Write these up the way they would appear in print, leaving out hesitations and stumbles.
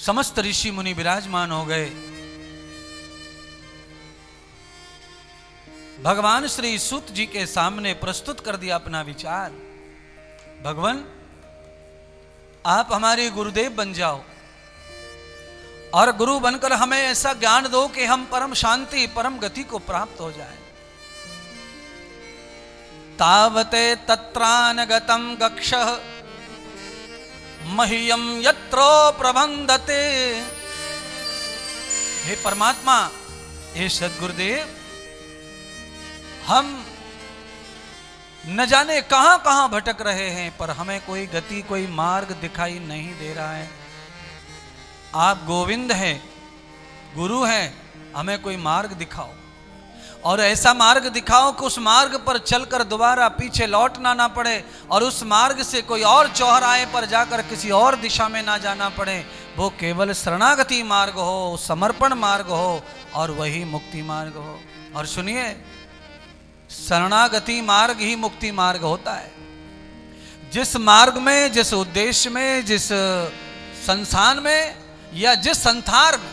समस्त ऋषि मुनि विराजमान हो गए। भगवान श्री सूत जी के सामने प्रस्तुत कर दिया अपना विचार। भगवान, आप हमारे गुरुदेव बन जाओ और गुरु बनकर हमें ऐसा ज्ञान दो कि हम परम शांति परम गति को प्राप्त हो जाए। तावते तत्रानगतम गक्षः मह्यम यत्रो प्रबंधते। हे परमात्मा, हे सद्गुरुदेव, हम न जाने कहां कहां भटक रहे हैं, पर हमें कोई गति कोई मार्ग दिखाई नहीं दे रहा है। आप गोविंद हैं, गुरु हैं, हमें कोई मार्ग दिखाओ और ऐसा मार्ग दिखाओ कि उस मार्ग पर चलकर दोबारा पीछे लौटना ना पड़े और उस मार्ग से कोई और चौराहे पर जाकर किसी और दिशा में ना जाना पड़े। वो केवल शरणागति मार्ग हो, समर्पण मार्ग हो और वही मुक्ति मार्ग हो। और सुनिए, शरणागति मार्ग ही मुक्ति मार्ग होता है। जिस मार्ग में, जिस उद्देश्य में, जिस संस्थान में या जिस संसार में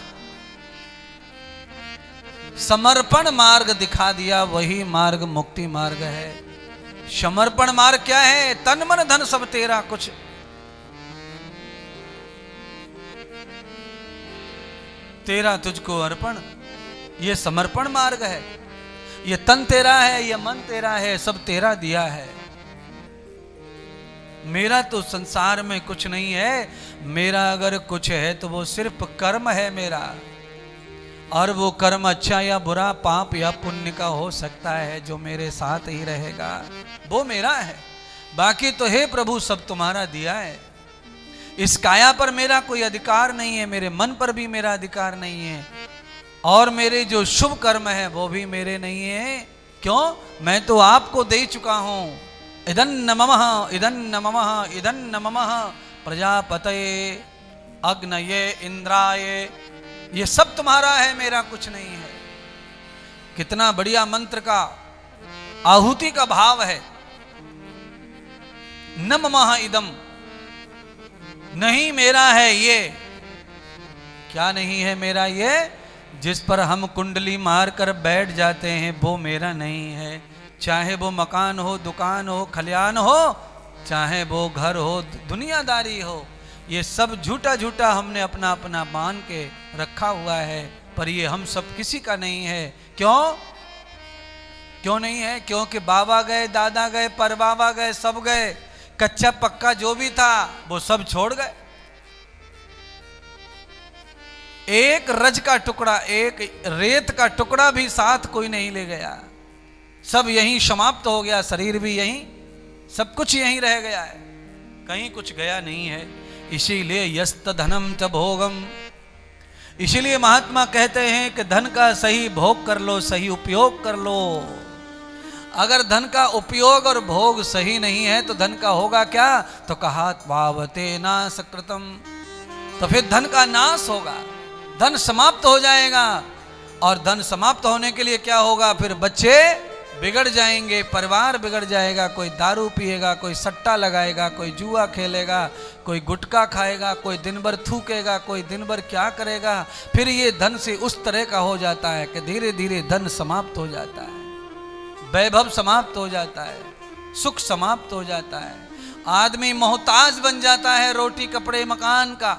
समर्पण मार्ग दिखा दिया, वही मार्ग मुक्ति मार्ग है। समर्पण मार्ग क्या है? तन मन धन सब तेरा कुछ। तेरा तुझको अर्पण, ये समर्पण मार्ग है। ये तन तेरा है, ये मन तेरा है, सब तेरा दिया है। मेरा तो संसार में कुछ नहीं है। मेरा अगर कुछ है तो वो सिर्फ कर्म है मेरा, और वो कर्म अच्छा या बुरा, पाप या पुण्य का हो सकता है, जो मेरे साथ ही रहेगा वो मेरा है। बाकी तो हे प्रभु सब तुम्हारा दिया है। इस काया पर मेरा कोई अधिकार नहीं है, मेरे मन पर भी मेरा अधिकार नहीं है, और मेरे जो शुभ कर्म है वो भी मेरे नहीं है। क्यों? मैं तो आपको दे चुका हूं। इदन्न ममः, इदन्न ममः, इदन्न ममः प्रजापतये अग्नये इंद्राये। ये सब तुम्हारा है, मेरा कुछ नहीं है। कितना बढ़िया मंत्र का आहुति का भाव है। न ममः इदम, नहीं मेरा है ये। क्या नहीं है मेरा? ये जिस पर हम कुंडली मारकर बैठ जाते हैं वो मेरा नहीं है। चाहे वो मकान हो, दुकान हो, खलियान हो, चाहे वो घर हो, दुनियादारी हो, ये सब झूठा झूठा हमने अपना अपना मान के रखा हुआ है, पर ये हम सब किसी का नहीं है। क्यों? क्यों नहीं है? क्योंकि बाबा गए, दादा गए, परबाबा गए, सब गए। कच्चा पक्का जो भी था वो सब छोड़ गए। एक रज का टुकड़ा, एक रेत का टुकड़ा भी साथ कोई नहीं ले गया। सब यहीं समाप्त हो गया। शरीर भी यहीं, सब कुछ यहीं रह गया है, कहीं कुछ गया नहीं है। इसीलिए यस्त धनम च भोगम, इसीलिए महात्मा कहते हैं कि धन का सही भोग कर लो, सही उपयोग कर लो। अगर धन का उपयोग और भोग सही नहीं है तो धन का होगा क्या? तो कहा पावते नाश कृतम, तो फिर धन का नाश होगा, धन समाप्त हो जाएगा। और धन समाप्त होने के लिए क्या होगा? फिर बच्चे बिगड़ जाएंगे, परिवार बिगड़ जाएगा। कोई दारू पिएगा, कोई सट्टा लगाएगा, कोई जुआ खेलेगा, कोई गुटखा खाएगा, कोई दिन भर थूकेगा, कोई दिन भर क्या करेगा। फिर ये धन से उस तरह का हो जाता है कि धीरे धीरे धन समाप्त हो जाता है, वैभव समाप्त हो जाता है, सुख समाप्त हो जाता है। आदमी मोहताज बन जाता है रोटी कपड़े मकान का।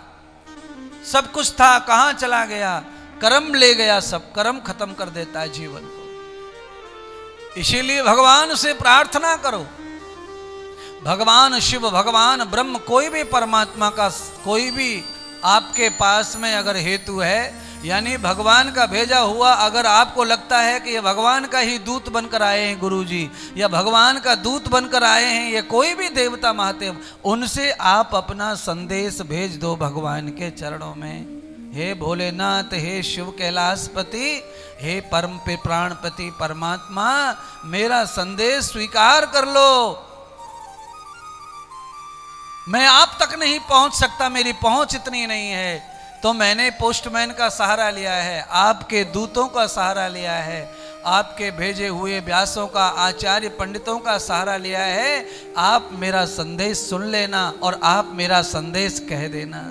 सब कुछ था, कहां चला गया? कर्म ले गया, सब कर्म खत्म कर देता है जीवन को। इसीलिए भगवान से प्रार्थना करो। भगवान शिव, भगवान ब्रह्म, कोई भी परमात्मा का कोई भी आपके पास में अगर हेतु है, यानी भगवान का भेजा हुआ, अगर आपको लगता है कि ये भगवान का ही दूत बनकर आए हैं गुरुजी, या भगवान का दूत बनकर आए हैं ये कोई भी देवता महादेव, उनसे आप अपना संदेश भेज दो भगवान के चरणों में। हे भोलेनाथ, हे शिव कैलाशपति, हे परम पे प्राणपति परमात्मा, मेरा संदेश स्वीकार कर लो। मैं आप तक नहीं पहुंच सकता, मेरी पहुंच इतनी नहीं है, तो मैंने पोस्टमैन का सहारा लिया है, आपके दूतों का सहारा लिया है, आपके भेजे हुए व्यासों का, आचार्य पंडितों का सहारा लिया है। आप मेरा संदेश सुन लेना और आप मेरा संदेश कह देना।